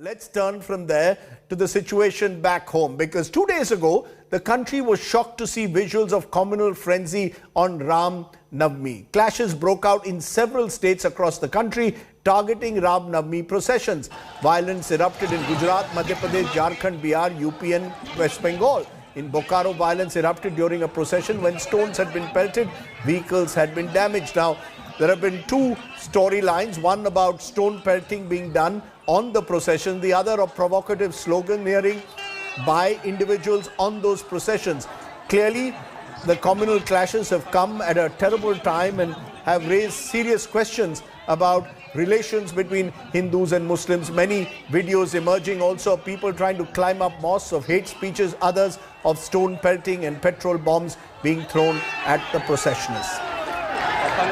Let's turn from there to the situation back home, because 2 days ago, the country was shocked to see visuals of communal frenzy on Ram Navami. Clashes broke out in several states across the country, targeting Ram Navami processions. Violence erupted in Gujarat, Madhya Pradesh, Jharkhand, Bihar, UP and West Bengal. In Bokaro, violence erupted during a procession when stones had been pelted, vehicles had been damaged. Now, there have been two storylines, one about stone pelting being done on the procession, the other a provocative sloganeering by individuals on those processions. Clearly, the communal clashes have come at a terrible time and have raised serious questions about relations between Hindus and Muslims. Many videos emerging also of people trying to climb up mosques, of hate speeches, others of stone pelting and petrol bombs being thrown at the processionists.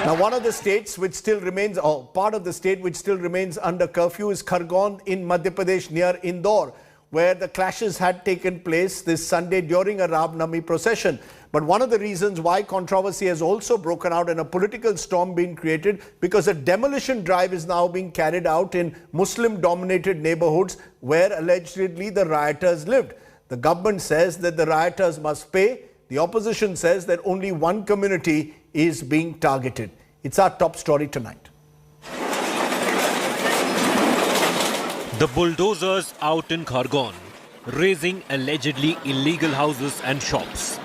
Now, one of the states which still remains, or part of the state which still remains under curfew is Khargone in Madhya Pradesh near Indore, where the clashes had taken place this Sunday during a Ram Navami procession. But one of the reasons why controversy has also broken out and a political storm being created, because a demolition drive is now being carried out in Muslim-dominated neighborhoods where allegedly the rioters lived. The government says that the rioters must pay. The opposition says that only one community is being targeted. It's our top story tonight. The bulldozers out in Khargone, razing allegedly illegal houses and shops.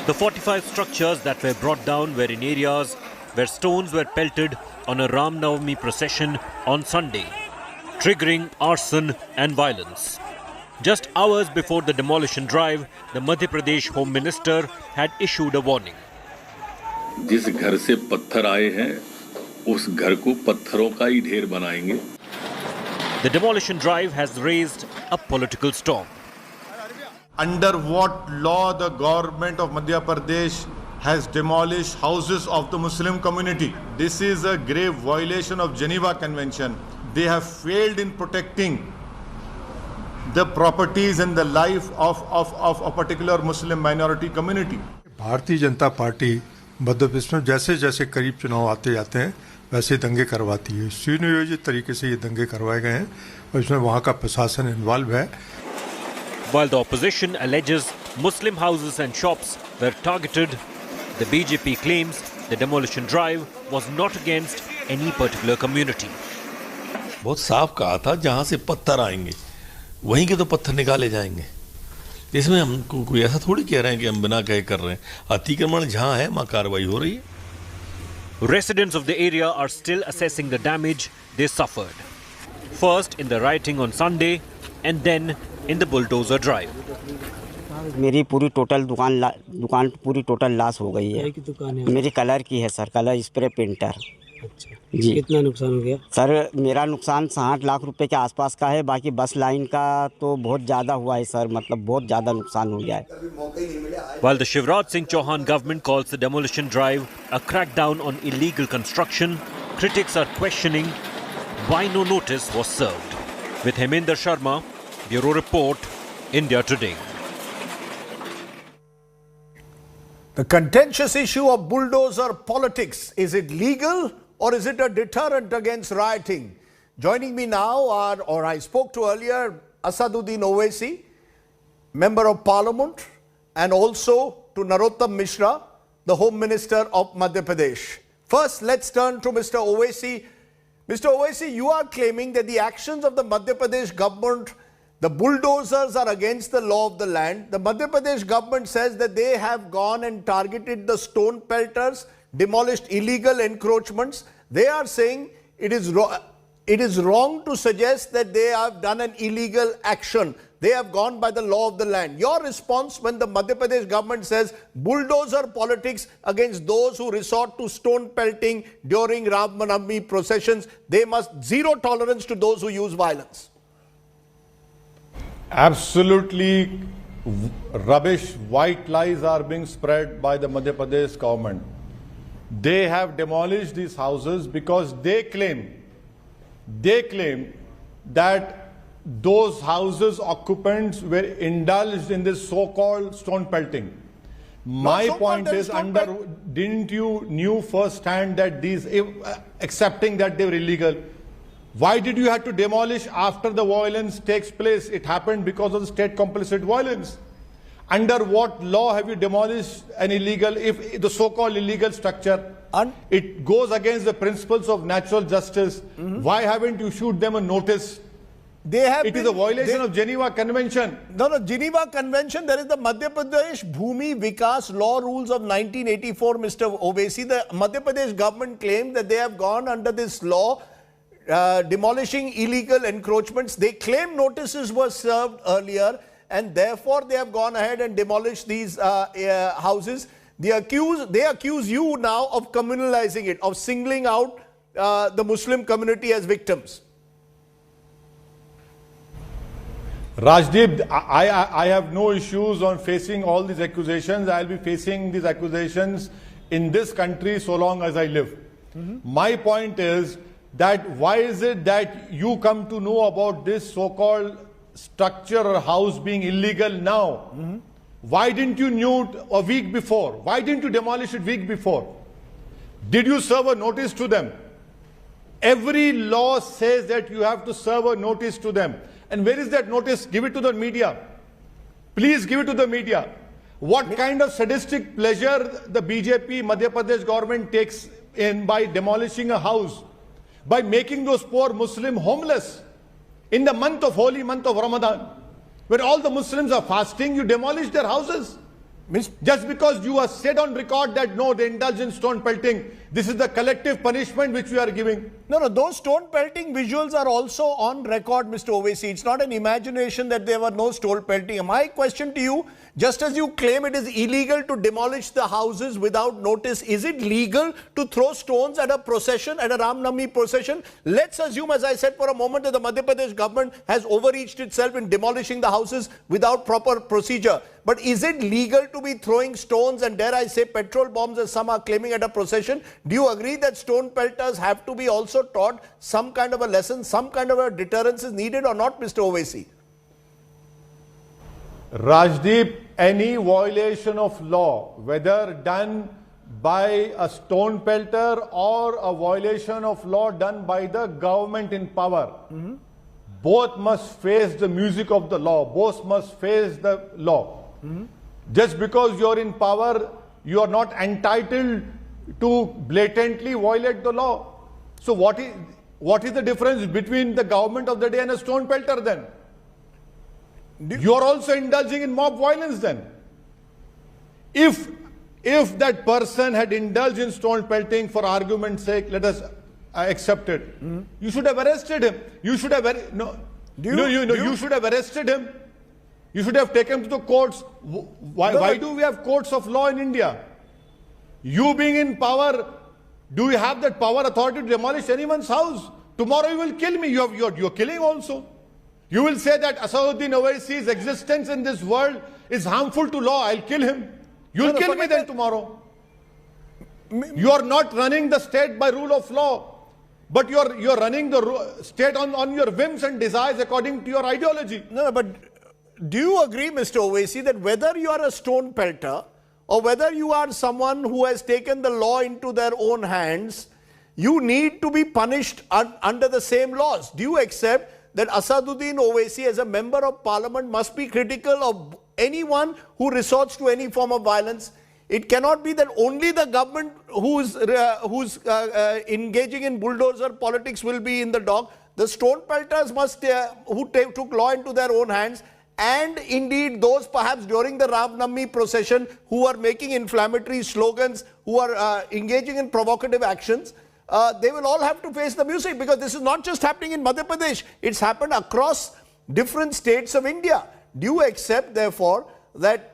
The 45 structures that were brought down were in areas where stones were pelted on a Ram Navami procession on Sunday, triggering arson and violence. Just hours before the demolition drive, the Madhya Pradesh Home Minister had issued a warning. जिस घर से पत्थर आए हैं, उस घर को पत्थरों का ही ढेर बनाएंगे. The demolition drive has raised a political storm. Under what law the government of Madhya Pradesh has demolished houses of the Muslim community? This is a grave violation of Geneva Convention. They have failed in protecting the properties and the life of a particular Muslim minority community. Bharatiya Janata party Madhya Pradesh में जैसे जैसे करीब चुनाव आते जाते हैं वैसे दंगे करवाती है. सुनियोजित तरीके से ये दंगे करवाए गए हैं और इसमें वहाँ का प्रशासन इन्वॉल्व है. While the opposition alleges Muslim houses and shops were targeted, the BJP claims the demolition drive was not against any particular community. बहुत साफ कहा था, जहाँ से पत्थर आएंगे वहीं के तो पत्थर निकाले जाएंगे. इसमें हम कोई ऐसा थोड़ी कह रहे हैं कि हम बिना कहे कर रहे हैं. अतिक्रमण जहाँ है वहाँ कार्रवाई हो रही है. Residents of the area are still assessing the damage they suffered. First in the rioting on Sunday and then in the bulldozer drive. मेरी पूरी टोटल दुकान पूरी टोटल लॉस हो गई है. मेरी कलर की है सर, कलर स्प्रे पेंटर. अच्छा जी. कितना नुकसान हो गया सर? मेरा नुकसान 60 लाख रुपए के आसपास का है. बाकी बस लाइन का तो बहुत ज़्यादा हुआ है सर, मतलब बहुत ज़्यादा नुकसान हो गया है. While the Shivraj Singh Chouhan government calls the demolition drive a crackdown on illegal construction, critics are questioning why no notice was served. With Heminder Sharma, Bureau Report, India Today. The contentious issue of bulldozer politics. Is it legal or is it a deterrent against rioting? Joining me now are, I spoke to earlier, Asaduddin Owaisi, Member of Parliament, and also to Narottam Mishra, the Home Minister of Madhya Pradesh. First, let's turn to Mr. Owaisi. Mr. Owaisi, you are claiming that the actions of the Madhya Pradesh government, the bulldozers, are against the law of the land. The Madhya Pradesh government says that they have gone and targeted the stone pelters, demolished illegal encroachments. They are saying it is wrong to suggest that they have done an illegal action. They have gone by the law of the land. Your response when the Madhya Pradesh government says bulldozer politics against those who resort to stone pelting during Ram Navami processions, they must zero tolerance to those who use violence. Absolutely rubbish, white lies are being spread by the Madhya Pradesh government. They have demolished these houses because they claim that those houses occupants were indulged in this so-called stone pelting. My point is, didn't you knew firsthand that these, accepting that they were illegal, Why did you have to demolish after the violence takes place? It happened because of the state complicit violence. Under what law have you demolished an illegal, if the so-called illegal structure? It goes against the principles of natural justice. Why haven't you issued them a notice? It is a violation of Geneva Convention. No, Geneva Convention. There is the Madhya Pradesh Bhumi Vikas Law Rules of 1984, Mr. Owaisi. The Madhya Pradesh government claimed that they have gone under this law, demolishing illegal encroachments. They claim notices were served earlier, and therefore they have gone ahead and demolished these houses. They accuse you now of communalizing it, of singling out the Muslim community as victims. Rajdeep, I have no issues on facing all these accusations. I'll be facing these accusations in this country so long as I live. My point is that why is it that you come to know about this so-called structure or house being illegal now? Why didn't you know it a week before? Why didn't you demolish it a week before? Did you serve a notice to them? Every law says that you have to serve a notice to them. And where is that notice? Give it to the media. Please give it to the media. What kind of sadistic pleasure the BJP Madhya Pradesh government takes in by demolishing a house, by making those poor Muslim homeless in the month of holy month of Ramadan, where all the Muslims are fasting, you demolish their houses. Just because you have said on record that no, they indulge in stone pelting, this is the collective punishment which we are giving. No, those stone pelting visuals are also on record, Mr. Owaisi. It's not an imagination that there were no stone pelting. My question to you, just as you claim it is illegal to demolish the houses without notice, is it legal to throw stones at a procession, at a Ram Navami procession? Let's assume, as I said for a moment, that the Madhya Pradesh government has overreached itself in demolishing the houses without proper procedure. But is it legal to be throwing stones and, dare I say, petrol bombs, as some are claiming, at a procession? Do you agree that stone pelters have to be also taught some kind of a lesson, some kind of a deterrence is needed or not, Mr. Owaisi? Rajdeep, any violation of law, whether done by a stone pelter or a violation of law done by the government in power, both must face the music of the law, both must face the law. Just because you are in power, you are not entitled to blatantly violate the law. So what is the difference between the government of the day and a stone pelter then? You are also indulging in mob violence then. If that person had indulged in stone pelting, for argument's sake, let us accept it. You should have arrested him. You should have you should have arrested him. You should have taken him to the courts. Why do we have courts of law in India? You being in power, do you have that power, authority to demolish anyone's house? Tomorrow you will kill me. You're killing also. You will say that Asaduddin Owaisi's existence in this world is harmful to law. I'll kill him. You'll kill me then tomorrow. You are not running the state by rule of law, but you're running the state on your whims and desires according to your ideology. No, but do you agree, Mr. Owaisi, that whether you are a stone pelter or whether you are someone who has taken the law into their own hands, you need to be punished under the same laws? Do you accept that Asaduddin Owaisi, as a member of parliament, must be critical of anyone who resorts to any form of violence? It cannot be that only the government who's engaging in bulldozer politics will be in the dock. The stone pelters must, who took law into their own hands, and indeed those perhaps during the Ram Navami procession who are making inflammatory slogans, who are engaging in provocative actions, they will all have to face the music, because this is not just happening in Madhya Pradesh. It's happened across different states of India. Do you accept, therefore, that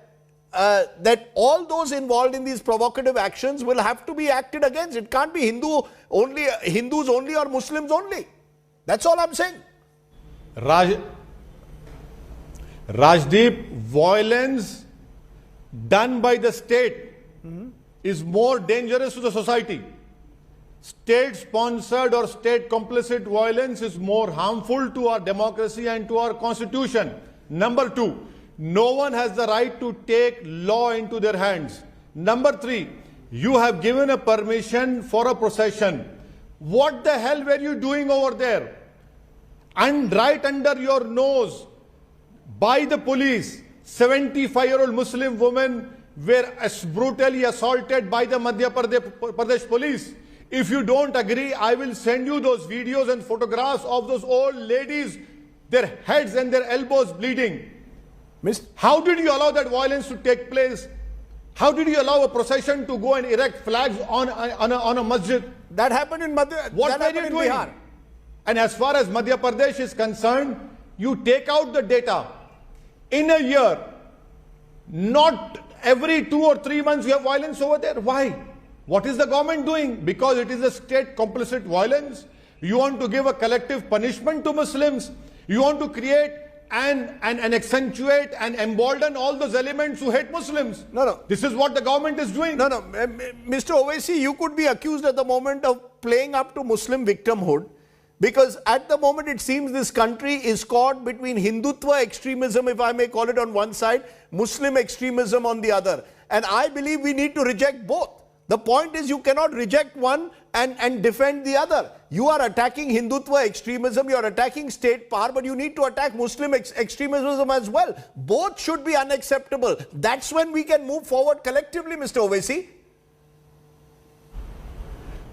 all those involved in these provocative actions will have to be acted against? It can't be Hindus only or Muslims only. That's all I'm saying. Rajdeep, violence done by the state is more dangerous to the society. State-sponsored or state-complicit violence is more harmful to our democracy and to our constitution. Number two, no one has the right to take law into their hands. Number three, you have given a permission for a procession. What the hell were you doing over there? And right under your nose, by the police, 75-year-old Muslim women were brutally assaulted by the Madhya Pradesh police. If you don't agree, I will send you those videos and photographs of those old ladies, their heads and their elbows bleeding. How did you allow that violence to take place? How did you allow a procession to go and erect flags on a masjid? That happened in Madhya. What were you doing? Bihar. And as far as Madhya Pradesh is concerned, you take out the data. In a year, not every 2 or 3 months you have violence over there. Why? What is the government doing? Because it is a state complicit violence. You want to give a collective punishment to Muslims. You want to create and accentuate and embolden all those elements who hate Muslims. No. This is what the government is doing. No. Mr. Owaisi, you could be accused at the moment of playing up to Muslim victimhood, because at the moment it seems this country is caught between Hindutva extremism, if I may call it, on one side, Muslim extremism on the other. And I believe we need to reject both. The point is, you cannot reject one and defend the other. You are attacking Hindutva extremism, you are attacking state power, but you need to attack Muslim extremism as well. Both should be unacceptable. That's when we can move forward collectively, Mr. Owaisi.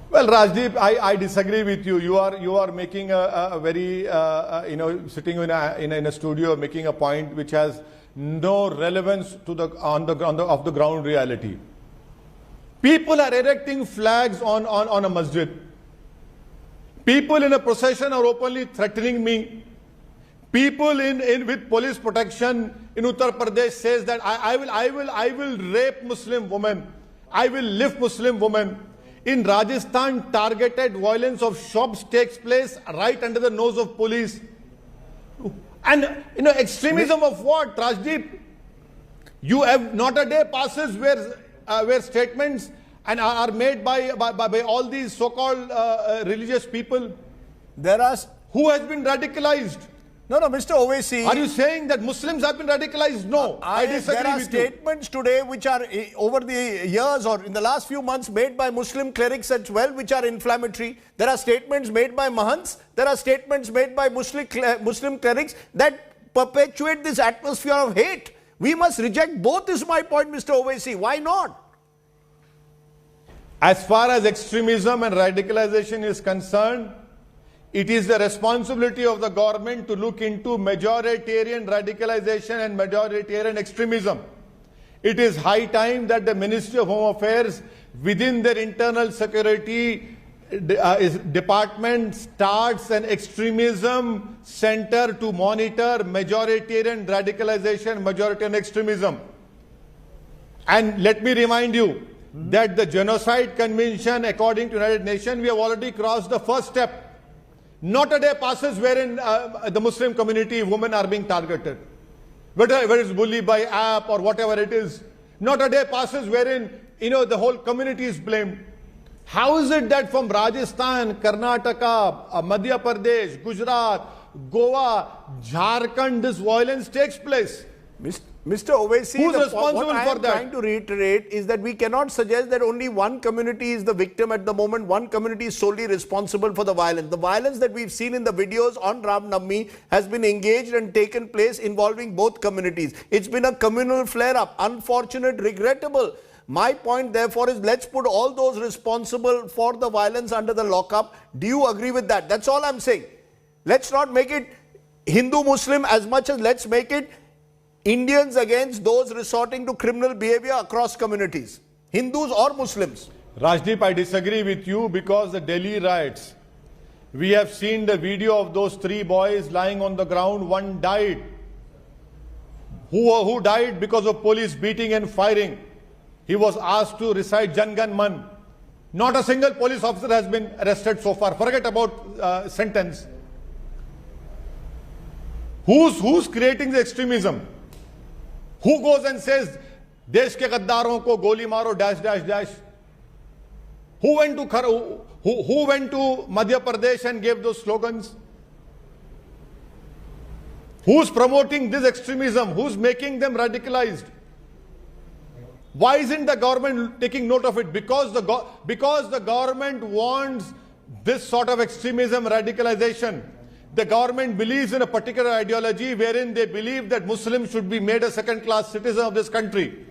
Well, Rajdeep, I disagree with you. You are making a very sitting in a studio making a point which has no relevance to the on the ground reality. People are erecting flags on a masjid. People in a procession are openly threatening me. People with police protection in Uttar Pradesh says that I will rape Muslim women. I will lift Muslim women. In Rajasthan, targeted violence of shops takes place right under the nose of police. And extremism of what, Rajdeep? You have not a day passes where statements are made by all these so-called religious people. Who has been radicalized? No, Mr. Owaisi. Are you saying that Muslims have been radicalized? No, I disagree with you. There are statements today which are over the years or in the last few months made by Muslim clerics as well, which are inflammatory. There are statements made by Mahants. There are statements made by Muslim clerics that perpetuate this atmosphere of hate. We must reject both, is my point, Mr. Owaisi. Why not? As far as extremism and radicalization is concerned, it is the responsibility of the government to look into majoritarian radicalization and majoritarian extremism. It is high time that the Ministry of Home Affairs, within their internal security department, starts an extremism center to monitor majoritarian radicalization, majoritarian extremism. And let me remind you that the Genocide Convention, according to United Nations, we have already crossed the first step. Not a day passes wherein the Muslim community, women are being targeted. Whether it's bullied by app or whatever it is. Not a day passes wherein, the whole community is blamed. How is it that from Rajasthan, Karnataka, Madhya Pradesh, Gujarat, Goa, Jharkhand, this violence takes place? Mr. Owaisi, who's responsible what for I am trying to reiterate is that we cannot suggest that only one community is the victim at the moment. One community is solely responsible for the violence. The violence that we've seen in the videos on Ram Navami has been engaged and taken place involving both communities. It's been a communal flare-up. Unfortunate, regrettable. My point, therefore, is let's put all those responsible for the violence under the lockup. Do you agree with that? That's all I'm saying. Let's not make it Hindu-Muslim as much as let's make it Indians against those resorting to criminal behavior across communities, Hindus or Muslims. Rajdeep, I disagree with you because the Delhi riots, we have seen the video of those 3 boys lying on the ground. One died. Who died because of police beating and firing. He was asked to recite Jan Gan Man. Not a single police officer has been arrested so far. Forget about sentence. Who's creating the extremism? Who goes and says, Desh ke gaddaron ko goli maro dash dash dash? Who went to Madhya Pradesh and gave those slogans? Who's promoting this extremism? Who's making them radicalized? Why isn't the government taking note of it? Because the government wants this sort of extremism, radicalization. the government believes in a particular ideology wherein they believe that Muslims should be made a second-class citizen of this country.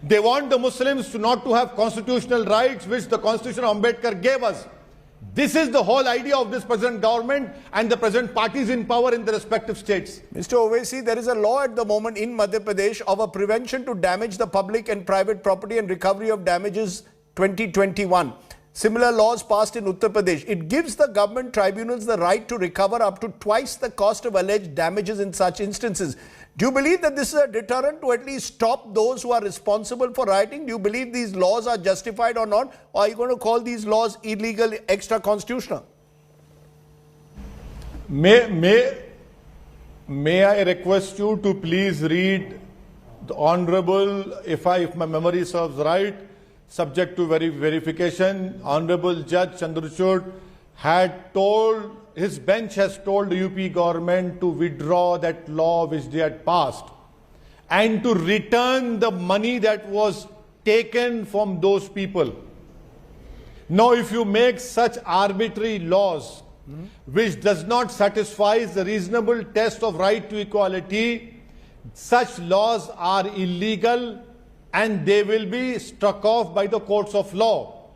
They want the Muslims not to have constitutional rights which the Constitution of Ambedkar gave us. This is the whole idea of this present government and the present parties in power in the respective states. Mr. Owaisi, there is a law at the moment in Madhya Pradesh of a prevention to damage the public and private property and recovery of damages 2021. Similar laws passed in Uttar Pradesh. It gives the government tribunals the right to recover up to twice the cost of alleged damages in such instances. Do you believe that this is a deterrent to at least stop those who are responsible for rioting? Do you believe these laws are justified or not? Or are you going to call these laws illegal, extra-constitutional? May I request you to please read the Honorable, if my memory serves right, subject to verification, Honorable Judge Chandrachud had told, his bench has told the UP government to withdraw that law which they had passed and to return the money that was taken from those people. Now, if you make such arbitrary laws which does not satisfy the reasonable test of right to equality, such laws are illegal and they will be struck off by the courts of law.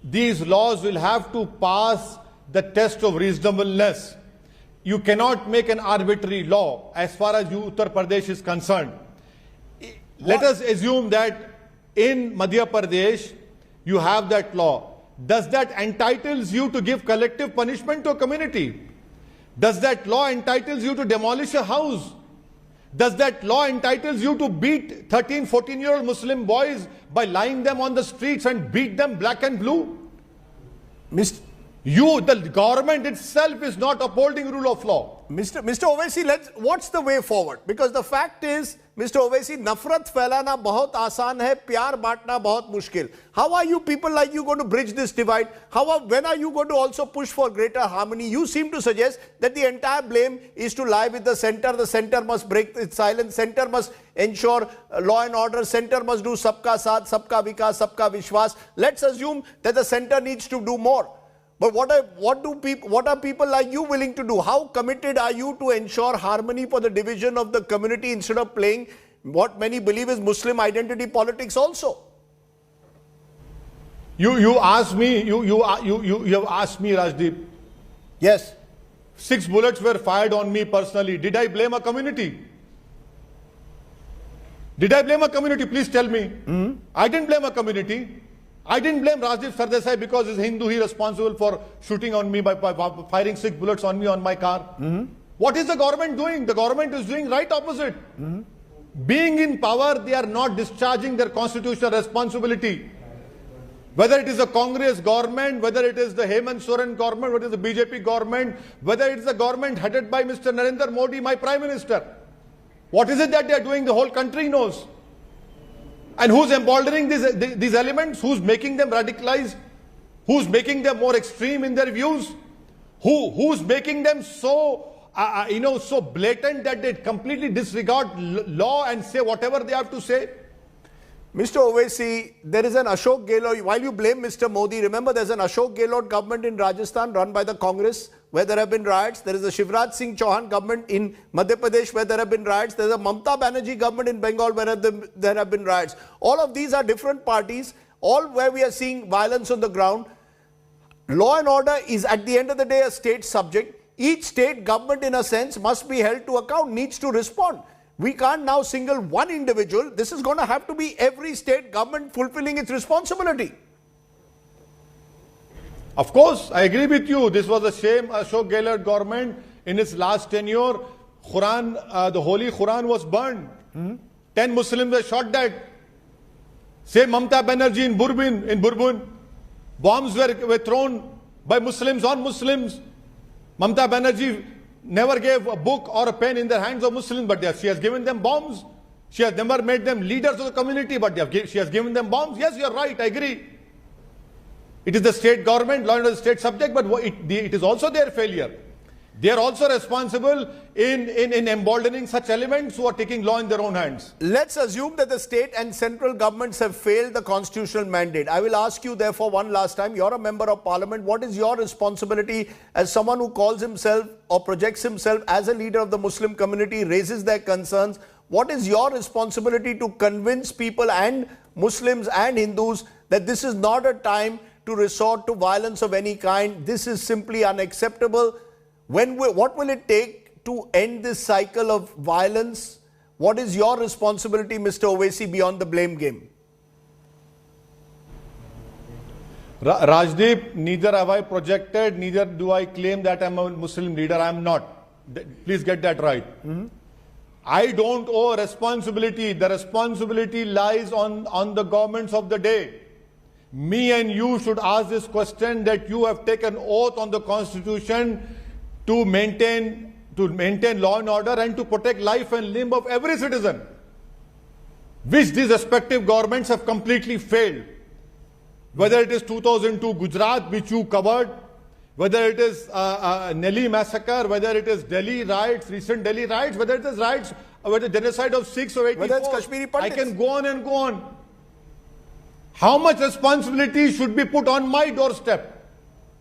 These laws will have to pass the test of reasonableness. You cannot make an arbitrary law as far as Uttar Pradesh is concerned. Let us assume that in Madhya Pradesh you have that law. Does that entitles you to give collective punishment to a community? Does that law entitles you to demolish a house? Does that law entitles you to beat 13, 14-year-old Muslim boys by lying them on the streets and beat them black and blue? The government itself is not upholding rule of law. Mr. Owaisi, what's the way forward? Because the fact is, Mr. Owaisi, nafrat फैलाना बहुत आसान है, प्यार बांटना बहुत मुश्किल. How are you people like you going to bridge this divide? When are you going to also push for greater harmony? You seem to suggest that the entire blame is to lie with the center. The center must break its silence. Center must ensure law and order. Center must do sabka saath, sabka vikas, sabka vishwas. Let's assume that the center needs to do more. But what are people like you willing to do? How committed are you to ensure harmony for the division of the community instead of playing what many believe is Muslim identity politics also? You asked me, you have asked me, Rajdeep. Yes. 6 bullets were fired on me personally. Did I blame a community? Did I blame a community? Please tell me. I didn't blame a community. I didn't blame Rajdeep Sardesai because he's Hindu. He's responsible for shooting on me by firing 6 bullets on me on my car. What is the government doing? The government is doing right opposite. Being in power, they are not discharging their constitutional responsibility. Whether it is the Congress government, whether it is the Hemant Soren government, whether it is the BJP government, whether it is the government headed by Mr. Narendra Modi, my Prime Minister. What is it that they are doing? The whole country knows. And who's emboldening these elements? Who's making them radicalized? Who's making them more extreme in their views? Who's making them so, so blatant that they completely disregard law and say whatever they have to say? Mr. Owaisi, there is an Ashok Gehlot, while you blame Mr. Modi, remember there's an Ashok Gehlot government in Rajasthan run by the Congress where there have been riots. There is a Shivraj Singh Chouhan government in Madhya Pradesh where there have been riots. There's a Mamata Banerjee government in Bengal where there have been riots. All of these are different parties, all where we are seeing violence on the ground. Law and order is at the end of the day a state subject. Each state government in a sense must be held to account, needs to respond. We can't now single one individual. This is going to have to be every state government fulfilling its responsibility. Of course, I agree with you. This was a shame. Ashok Gehlot government in its last tenure, the Holy Quran was burned. 10 Muslims were shot dead. Same Mamata Banerjee in Bourbon. Bombs were thrown by Muslims on Muslims. Mamata Banerjee never gave a book or a pen in the hands of Muslims, but she has given them bombs. She has never made them leaders of the community, but she has given them bombs. Yes, you are right, I agree. It is the state government, law and order state subject, but it is also their failure. They are also responsible in emboldening such elements who are taking law in their own hands. Let's assume that the state and central governments have failed the constitutional mandate. I will ask you therefore one last time, you're a member of parliament. What is your responsibility as someone who calls himself or projects himself as a leader of the Muslim community, raises their concerns? What is your responsibility to convince people and Muslims and Hindus that this is not a time to resort to violence of any kind? This is simply unacceptable. What will it take to end this cycle of violence? What is your responsibility, Mr. Owaisi, beyond the blame game? Rajdeep, neither have I projected, neither do I claim that I'm a Muslim leader. I am not. Please get that right. I don't owe responsibility. The responsibility lies on the governments of the day. Me and you should ask this question, that you have taken oath on the Constitution to maintain law and order and to protect life and limb of every citizen, which these respective governments have completely failed. Whether it is 2002 Gujarat, which you covered, whether it is Nelly massacre, whether it is Delhi riots, recent Delhi riots, whether it is riots, whether the genocide of 6 or 84, whether it's Kashmiri Pandits. I can go on and go on. How much responsibility should be put on my doorstep?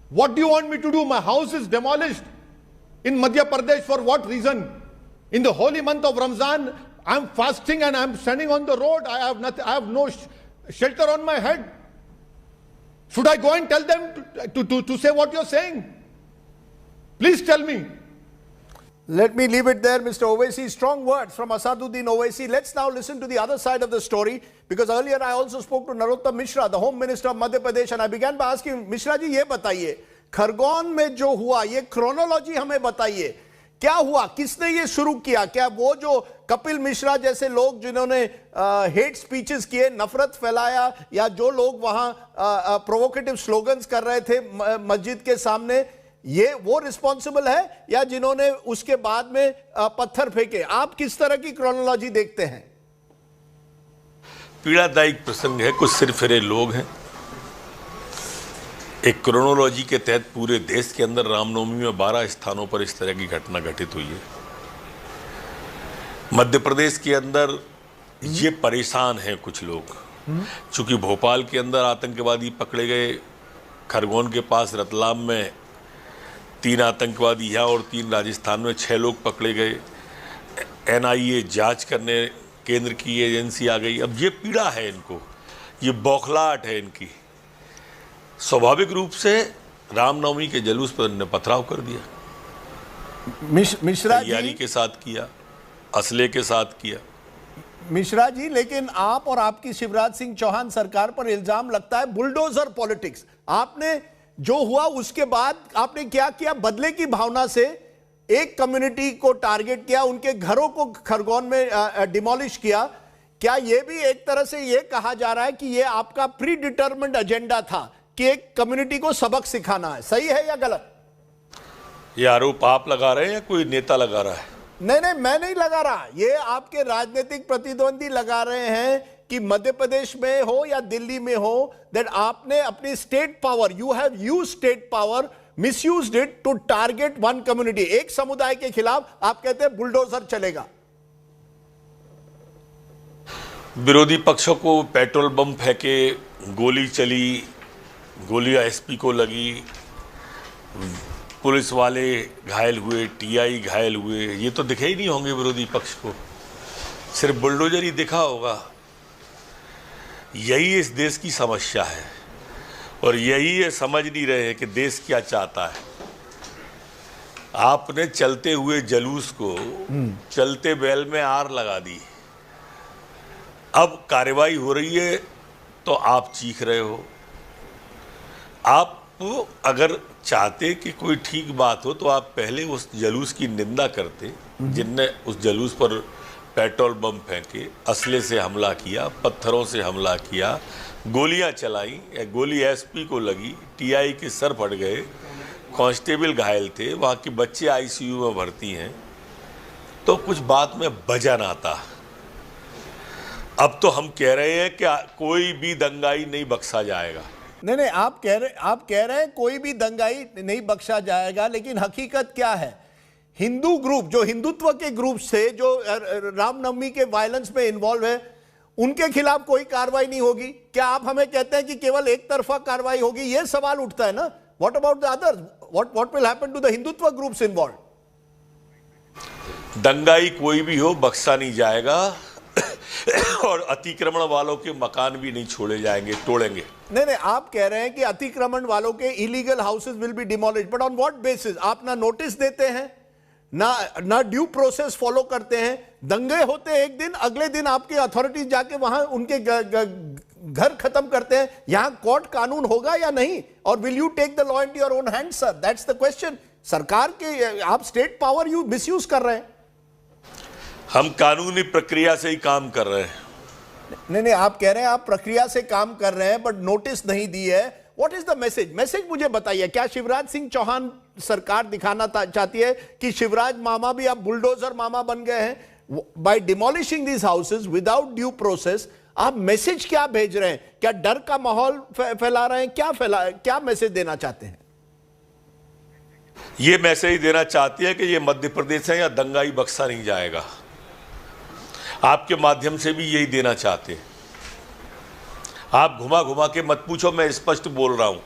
What do you want me to do? My house is demolished in Madhya Pradesh. For what reason? In the holy month of Ramzan, I'm fasting and I'm standing on the road. I have no shelter on my head. Should I go and tell them to say what you're saying? Please tell me. Let me leave it there, Mr. Owaisi. Strong words from Asaduddin Owaisi. Let's now listen to the other side of the story, because earlier I also spoke to Narottam Mishra, the Home Minister of Madhya Pradesh, and I began by asking, Mishra ji, ये बताइए, खरगोन में जो हुआ, ये chronology हमें बताइए, क्या हुआ, किसने ये शुरू किया? क्या वो जो कपिल मिश्रा जैसे लोग जिन्होंने हेट स्पीचेस किए, नफरत फैलाया, या जो लोग वहां प्रोवोकेटिव स्लोगन्स कर रहे थे मस्जिद के सामने, ये वो रिस्पॉन्सिबल है, या जिन्होंने उसके बाद में पत्थर फेंके? आप किस तरह की क्रोनोलॉजी देखते हैं? पीड़ादायक प्रसंग है, कुछ सिरफिरे लोग हैं। एक क्रोनोलॉजी के तहत पूरे देश के अंदर रामनवमी में 12 स्थानों पर इस तरह की घटना घटित हुई है। मध्य प्रदेश के अंदर ये परेशान हैं कुछ लोग, चूंकि भोपाल के अंदर आतंकवादी पकड़े गए, खरगोन के पास रतलाम में 3 आतंकवादी यहाँ और 3 राजस्थान में 6 लोग पकड़े गए, NIA जांच करने केंद्र की एजेंसी आ गई। अब ये पीड़ा है इनको, ये बौखलाहट है इनकी। स्वाभाविक रूप से रामनवमी के जुलूस पर इन्होंने पथराव कर दिया। मिश्रा जी, तैयारी के साथ किया, असले के साथ किया। मिश्रा जी, लेकिन आप और आपकी शिवराज सिंह चौहान सरकार पर इल्जाम लगता है बुलडोजर पॉलिटिक्स। आपने जो हुआ उसके बाद आपने क्या किया? बदले की भावना से एक कम्युनिटी को टारगेट किया, उनके घरों को खरगोन में डिमोलिश किया। क्या यह भी एक तरह से यह कहा जा रहा है कि यह आपका प्री डिटरमिन्ड एजेंडा था कि एक कम्युनिटी को सबक सिखाना है? सही है या गलत? ये आरोप आप लगा रहे हैं या कोई नेता लगा रहा है? नहीं, मैं नहीं लगा रहा, ये आपके राजनीतिक प्रतिद्वंदी लगा रहे हैं कि मध्य प्रदेश में हो या दिल्ली में हो, दैट आपने अपनी state power, you have used state power, misused it to target one community, एक समुदाय के खिलाफ। आप कहते हैं बुलडोजर चलेगा। विरोधी पक्षों को पेट्रोल बम फेंके, गोली चली, गोलियां SP को लगी, पुलिस वाले घायल हुए, TI घायल हुए, ये तो दिखे ही नहीं होंगे विरोधी पक्ष को, सिर्फ बुलडोजर ही दिखा होगा। यही इस देश की समस्या है और यही ये समझ नहीं रहे हैं कि देश क्या चाहता है। आपने चलते हुए जुलूस को चलते बैल में आर लगा दी। अब कार्रवाई हो रही है तो आप चीख रहे हो। आप अगर चाहते कि कोई ठीक बात हो तो आप पहले उस जुलूस की निंदा करते जिनने उस जुलूस पर पेट्रोल बम फेंके, असले से हमला किया, पत्थरों से हमला किया, गोलियां चलाई, गोली SP को लगी, TI के सर फट गए, कांस्टेबल घायल थे, वहाँ के बच्चे ICU में भर्ती हैं, तो कुछ बात में वजन आता। अब तो हम कह रहे हैं कि कोई भी दंगाई नहीं बख्शा जाएगा। नहीं, आप कह रहे हैं कोई भी दंगाई नहीं बख्शा जाएगा, लेकिन हकीकत क्या है? हिंदू ग्रुप, जो हिंदुत्व के ग्रुप से जो रामनवमी के वायलेंस में इन्वॉल्व है, उनके खिलाफ कोई कार्रवाई नहीं होगी? क्या आप हमें कहते हैं कि केवल एक तरफा कार्रवाई होगी? यह सवाल उठता है ना। What about the others? What will happen to the Hindutva groups involve? दंगाई कोई भी हो बख्शा नहीं जाएगा और अतिक्रमण वालों के मकान भी नहीं छोड़े जाएंगे, तोड़ेंगे। नहीं, आप कह रहे हैं कि अतिक्रमण वालों के illegal houses will be demolished, but on what basis? आप ना नोटिस देते हैं, ना ड्यू प्रोसेस फॉलो करते हैं। दंगे होते हैं एक दिन, अगले दिन आपके अथॉरिटीज जाके वहां उनके घर खत्म करते हैं। यहां कोर्ट कानून होगा या नहीं? और will you take the law in your own hand? Sir, that's the question. सरकार के आप स्टेट पावर मिसयूज कर रहे हैं। हम कानूनी प्रक्रिया से ही काम कर रहे हैं। नहीं, आप कह रहे हैं आप प्रक्रिया से काम कर रहे हैं, बट नोटिस नहीं दी है। व्हाट इज द मैसेज मुझे बताइए। क्या शिवराज सिंह चौहान सरकार दिखाना चाहती है कि शिवराज मामा भी अब बुलडोजर मामा बन गए हैं? By demolishing these houses without due process आप मैसेज क्या भेज रहे हैं? क्या डर का माहौल फैला रहे हैं? क्या मैसेज देना चाहते हैं? ये मैसेज देना चाहती है कि ये मध्य प्रदेश है, या दंगाई बख्शा नहीं जाएगा। आपके माध्यम से भी यही देना चाहते हैं। आप घुमा घुमा के मत पूछो, मैं स्पष्ट बोल रहा हूं।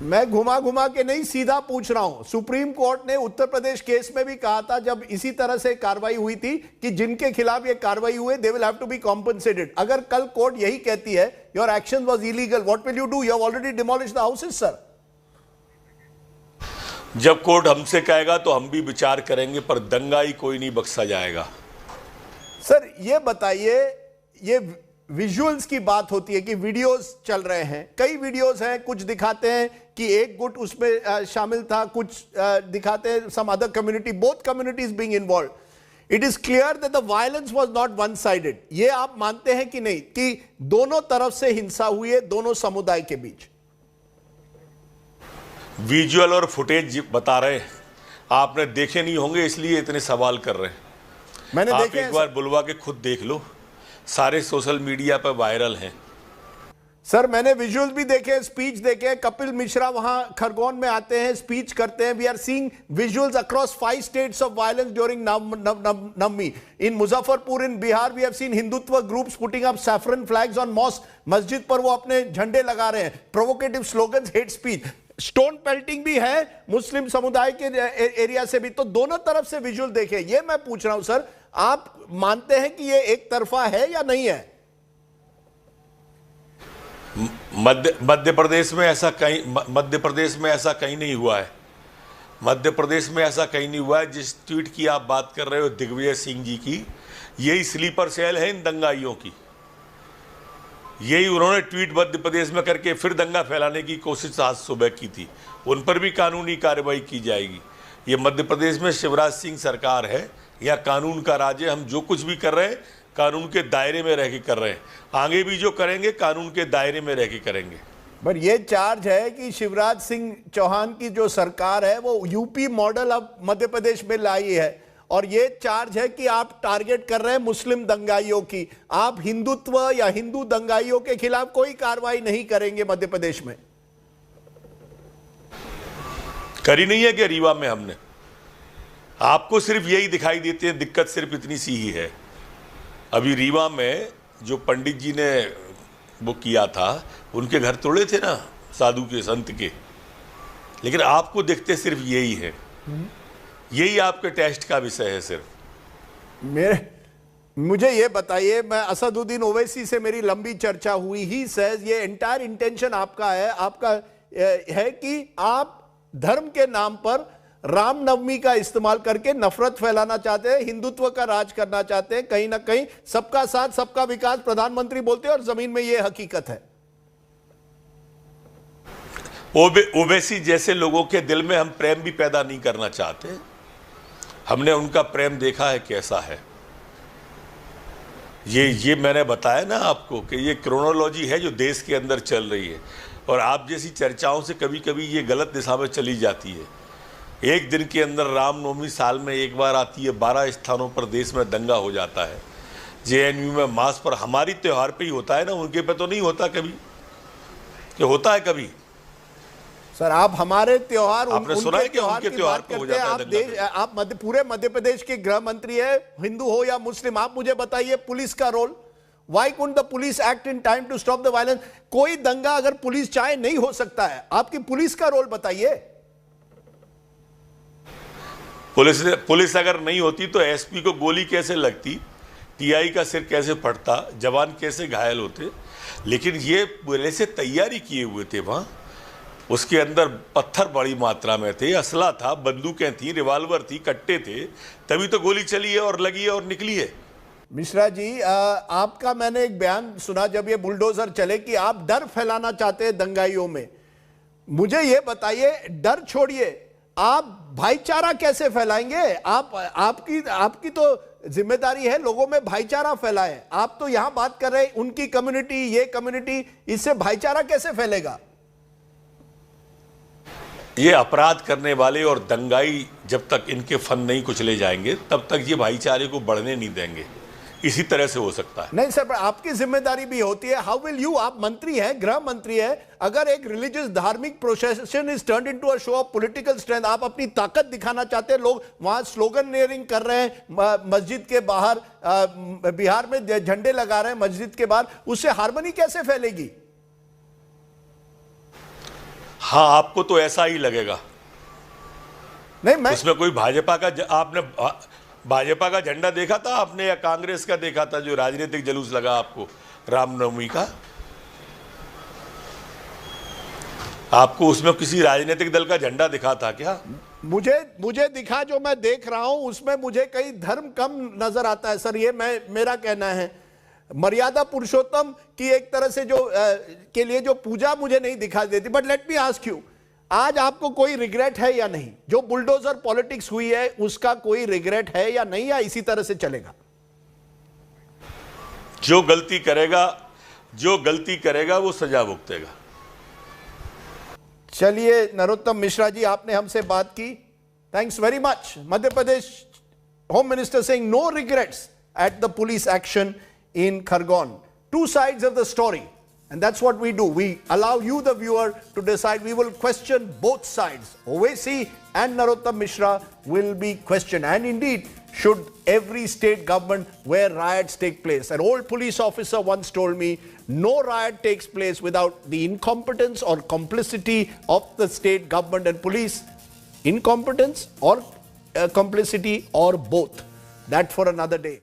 मैं घुमा के नहीं, सीधा पूछ रहा हूं। सुप्रीम कोर्ट ने उत्तर प्रदेश केस में भी कहा था, जब इसी तरह से कार्रवाई हुई थी, कि जिनके खिलाफ ये कार्रवाई हुई they will have to be compensated. अगर कल कोर्ट यही कहती है your action was illegal, what will you do? You have already demolished the houses. Sir, जब कोर्ट हमसे कहेगा तो हम भी विचार करेंगे, पर दंगाई कोई नहीं बख्शा जाएगा। सर, ये बताइए, ये विजुअल्स की बात होती है कि वीडियोस चल रहे हैं, कई वीडियोस हैं, कुछ दिखाते हैं कि एक गुट उसमें शामिल था, कुछ दिखाते हैं some other community, both communities being involve. It is clear that the violence was not one sided. ये आप मानते हैं कि नहीं, कि दोनों तरफ से हिंसा हुई है, दोनों समुदाय के बीच? विजुअल और फुटेज बता रहे हैं, आपने देखे नहीं होंगे इसलिए इतने सवाल कर रहे हैं। मैंने आप देखे एक बार बुलवा के खुद देख लो, सारे सोशल मीडिया पर वायरल हैं। सर, मैंने विजुअल्स भी देखे, स्पीच देखे। कपिल मिश्रा वहां खरगोन में आते हैं, स्पीच करते हैं। We are seeing visuals across 5 states of violence during Navami. In Muzaffarpur in Bihar we have seen Hindutva groups putting up saffron flags on mosque. मस्जिद पर वो अपने झंडे लगा रहे हैं। Provocative slogans, hate speech, stone pelting भी है मुस्लिम समुदाय के एरिया से भी। तो दोनों तरफ से विजुअल देखे। ये मैं पूछ रहा हूं सर, आप मानते हैं कि ये एक तरफा है या नहीं है? मध्य प्रदेश में ऐसा कहीं नहीं हुआ है। मध्य प्रदेश में ऐसा कहीं नहीं हुआ है। जिस ट्वीट की आप बात कर रहे हो दिग्विजय सिंह जी की, यही स्लीपर सेल है इन दंगाइयों की। यही उन्होंने ट्वीट मध्य प्रदेश में करके फिर दंगा फैलाने की कोशिश आज सुबह की थी। उन पर भी कानूनी कार्रवाई की जाएगी। ये मध्य प्रदेश में शिवराज सिंह सरकार है, या कानून का राज है। हम जो कुछ भी कर रहे हैं कानून के दायरे में रह के कर रहे हैं। आगे भी जो करेंगे कानून के दायरे में रह के करेंगे। पर यह चार्ज है कि शिवराज सिंह चौहान की जो सरकार है वो यूपी मॉडल अब मध्य प्रदेश में लाई है, और ये चार्ज है कि आप टारगेट कर रहे हैं मुस्लिम दंगाइयों की। आप हिंदुत्व या हिंदू दंगाइयों के खिलाफ कोई कार्रवाई नहीं करेंगे मध्य प्रदेश में? करी नहीं है कि रीवा में हमने? आपको सिर्फ यही दिखाई देती है, दिक्कत सिर्फ इतनी सी ही है। अभी रीवा में जो पंडित जी ने वो किया था, उनके घर तोड़े थे ना साधु के, संत के, लेकिन आपको देखते सिर्फ यही है। यही आपके टेस्ट का विषय है सिर्फ। मुझे ये बताइए, मैं असदुद्दीन ओवैसी से मेरी लंबी चर्चा हुई। ही सेज ये एंटायर इंटेंशन आपका है कि आप धर्म के नाम पर राम नवमी का इस्तेमाल करके नफरत फैलाना चाहते हैं, हिंदुत्व का राज करना चाहते हैं। कहीं ना कहीं सबका साथ सबका विकास प्रधानमंत्री बोलते हैं, और जमीन में यह हकीकत है। ओवैसी जैसे लोगों के दिल में हम प्रेम भी पैदा नहीं करना चाहते। हमने उनका प्रेम देखा है कैसा है। ये मैंने बताया ना आपको कि ये क्रोनोलॉजी है जो देश के अंदर चल रही है, और आप जैसी चर्चाओं से कभी कभी ये गलत दिशा में चली जाती है। एक दिन के अंदर रामनवमी साल में एक बार आती है, 12 स्थानों पर देश में दंगा हो जाता है। JNU में मास पर, हमारी त्योहार पे ही होता है ना, उनके पे तो नहीं होता कभी, कि होता है कभी? सर आप हमारे त्योहार आपने सुना है कि उनके त्योहार पे हो जाता है दंगा? आप पूरे मध्य प्रदेश के गृह मंत्री है, हिंदू हो या मुस्लिम, आप मुझे बताइए पुलिस का role. Why couldn't the police act in time to stop the violence? कोई दंगा अगर पुलिस चाहे नहीं हो सकता है, आपकी पुलिस का रोल बताइए। पुलिस अगर नहीं होती तो एसपी को गोली कैसे लगती, टीआई का सिर कैसे फटता, जवान कैसे घायल होते। लेकिन ये पहले से तैयारी किए हुए थे वहां, उसके अंदर पत्थर बड़ी मात्रा में थे, असला था, बंदूकें थी, रिवाल्वर थी, कट्टे थे, तभी तो गोली चली है और लगी है और निकली है। मिश्रा जी, आपका मैंने एक बयान सुना जब ये बुलडोजर चले कि आप डर फैलाना चाहते हैं दंगाइयों में। मुझे ये बताइए, डर छोड़िए, आप भाईचारा कैसे फैलाएंगे? आपकी तो जिम्मेदारी है लोगों में भाईचारा फैलाए। आप तो यहां बात कर रहे हैं उनकी कम्युनिटी, ये कम्युनिटी, इससे भाईचारा कैसे फैलेगा? ये अपराध करने वाले और दंगाई जब तक इनके फन नहीं कुचले जाएंगे तब तक ये भाईचारे को बढ़ने नहीं देंगे। इसी तरह से हो सकता है। नहीं सर, आपकी जिम्मेदारी भी होती है। हाउ विल यू, आप मंत्री हैं, गृह मंत्री हैं, अगर एक रिलीजियस धार्मिक procession is turned into a show of political strength, आप अपनी ताकत दिखाना चाहते हैं, लोग वहां स्लोगनियरिंग कर रहे हैं मस्जिद के बाहर, बिहार में झंडे लगा रहे हैं मस्जिद के बाहर, उससे हार्मनी कैसे फैलेगी? हाँ, आपको तो ऐसा ही लगेगा। नहीं, मैं उसमें कोई आपने भाजपा का झंडा देखा था आपने या कांग्रेस का देखा था जो राजनीतिक जुलूस लगा आपको रामनवमी का? आपको उसमें किसी राजनीतिक दल का झंडा दिखा था क्या? मुझे दिखा, जो मैं देख रहा हूं उसमें मुझे कई धर्म कम नजर आता है सर, ये मेरा कहना है। मर्यादा पुरुषोत्तम की एक तरह से के लिए जो पूजा मुझे नहीं दिखाई देती। But let me ask you, आज आपको कोई रिग्रेट है या नहीं? जो बुलडोजर पॉलिटिक्स हुई है उसका कोई रिग्रेट है या नहीं, या इसी तरह से चलेगा? जो गलती करेगा वो सजा भुगतेगा। चलिए नरोत्तम मिश्रा जी, आपने हमसे बात की, thanks very much. Madhya Pradesh home minister saying no regrets at the police action in Khargone. Two sides of the story, and that's what we do. We allow you, the viewer, to decide. We will question both sides. Owaisi and Narottam Mishra will be questioned, and indeed should every state government where riots take place. An old police officer once told me, no riot takes place without the incompetence or complicity of the state government and police. Incompetence or complicity or both. That for another day.